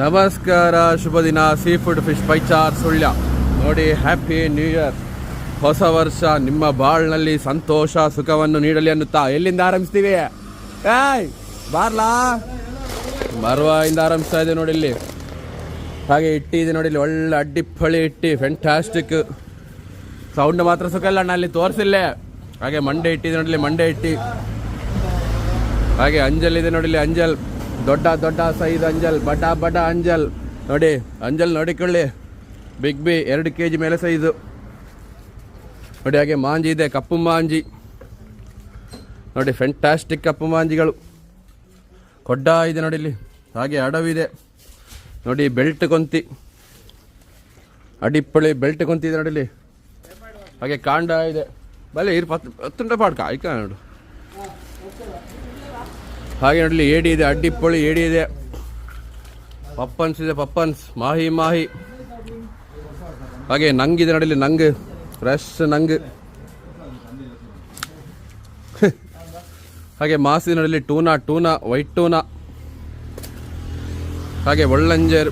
ನಮಸ್ಕಾರ, ಶುಭ ದಿನ. Seafood fish Paichar Sullia ನೋಡಿ. Happy new year. ಹೊಸ ವರ್ಷ ನಿಮ್ಮ ಬಾಳ್ನಲ್ಲಿ ಸಂತೋಷ ಸುಖವನ್ನು ನೀಡಲಿ ಅನ್ನುತ್ತಾ ಎಲ್ಲಿಂದ ಆರಂಭಿಸ್ತೀವಿ? ಬಾರ್ಲಾ ಬರುವಾಗಿಂದ ಆರಂಭಿಸ್ತಾ ಇದೆ ನೋಡಿ. ಇಲ್ಲಿ ಹಾಗೆ ಇಟ್ಟಿ ಇದೆ ನೋಡಿ, ಇಲ್ಲಿ ಒಳ್ಳೆ ಅಡ್ಡಿಪ್ಪಳಿ ಇಟ್ಟಿ, ಫ್ಯಾಂಟಾಸ್ಟಿಕ್. ಸೌಂಡ್ ಮಾತ್ರ ಸುಖ ಇಲ್ಲ ಅಣ್ಣ, ಅಲ್ಲಿ ತೋರಿಸಿಲ್ಲೇ. ಹಾಗೆ ಮಂಡೆ ಇಟ್ಟಿದೆ ನೋಡಿ, ಮಂಡೆ ಇಟ್ಟಿ. ಹಾಗೆ ಅಂಜಲ್ ಇದೆ ನೋಡಿ, ಅಂಜಲ್ ದೊಡ್ಡ ದೊಡ್ಡ ಸೈಜ್ ಅಂಜಲ್, ಬಡ ಅಂಜಲ್ ನೋಡಿ. ಅಂಜಲ್ ನೋಡಿಕೊಳ್ಳಿ, ಬಿಗ್ ಬಿ 2 kg ಮೇಲೆ ಸೈಜು ನೋಡಿ. ಹಾಗೆ ಮಾಂಜಿ ಇದೆ, ಕಪ್ಪು ಮಾಂಜಿ ನೋಡಿ, ಫ್ಯಾಂಟಾಸ್ಟಿಕ್ ಕಪ್ಪು ಮಾಂಜಿಗಳು. ಕೊಡ್ಡ ಇದೆ ನೋಡಿ ಇಲ್ಲಿ. ಹಾಗೆ ಅಡವಿದೆ ನೋಡಿ, ಬೆಲ್ಟ್ ಕೊಂತಿ, ಅಡಿಪ್ಪಳಿ ಬೆಲ್ಟ್ ಕೊಂತಿ ಇದೆ ನೋಡಿ ಇಲ್ಲಿ. ಹಾಗೆ ಕಾಂಡ ಇದೆ, ಬಲೆ ಇರು 10 ಪಾಡ್ಕ ಆಯ್ಕ ನೋಡು. ಹಾಗೆ ನೋಡಲಿ ಏಡಿ ಇದೆ, ಅಡ್ಡಿಪ್ಪಳಿ ಏಡಿ ಇದೆ. ಪಪ್ಪನ್ಸ್ ಇದೆ, ಪಪ್ಪನ್ಸ್ ಮಾಹಿ. ಹಾಗೆ ನಂಗಿದೆ ನೋಡಿಲಿ, ನಂಗ್ ಫ್ರೆಶ್ ನಂಗ್. ಹಾಗೆ ಮಾಸಿ ನೋಡಲಿ, ಟೂನಾ ವೈಟ್ ಟೂನಾ. ಹಾಗೆ ಒಳ್ಳಂಜರ್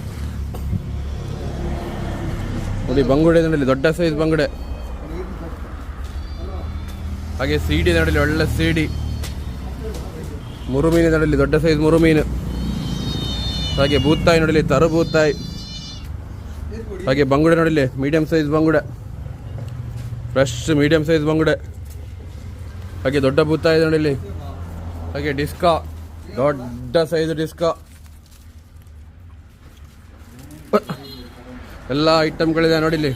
ನೋಡಿ, ಬಂಗುಡೆ ನೋಡಲಿ, ದೊಡ್ಡ ಸೈಜ್ ಬಂಗುಡೆ. ಹಾಗೆ ಸೀಡಿ ನೋಡಲಿ, ಒಳ್ಳೆ ಸೀಡಿ. ಮುರುಮೀನು ನೋಡಲಿ, ದೊಡ್ಡ ಸೈಜ್ ಮುರುಮೀನು. ಹಾಗೆ ಬೂತಾಯಿ ನೋಡಲಿ, ತರು ಬೂತಾಯಿ. ಹಾಗೆ ಬಂಗುಡೆ ನೋಡಲಿ, ಮೀಡಿಯಂ ಸೈಜ್ ಬಂಗುಡೆ, ಫ್ರೆಶ್ ಮೀಡಿಯಂ ಸೈಜ್ ಬಂಗುಡೆ. ಹಾಗೆ ದೊಡ್ಡ ಬೂತಾಯಿ ನೋಡಲಿ. ಹಾಗೆ ಡಿಸ್ಕಾ, ದೊಡ್ಡ ಸೈಜ್ ಡಿಸ್ಕಾ. ಎಲ್ಲ ಐಟಮ್ಗಳಿದೆ ನೋಡಿಲಿ.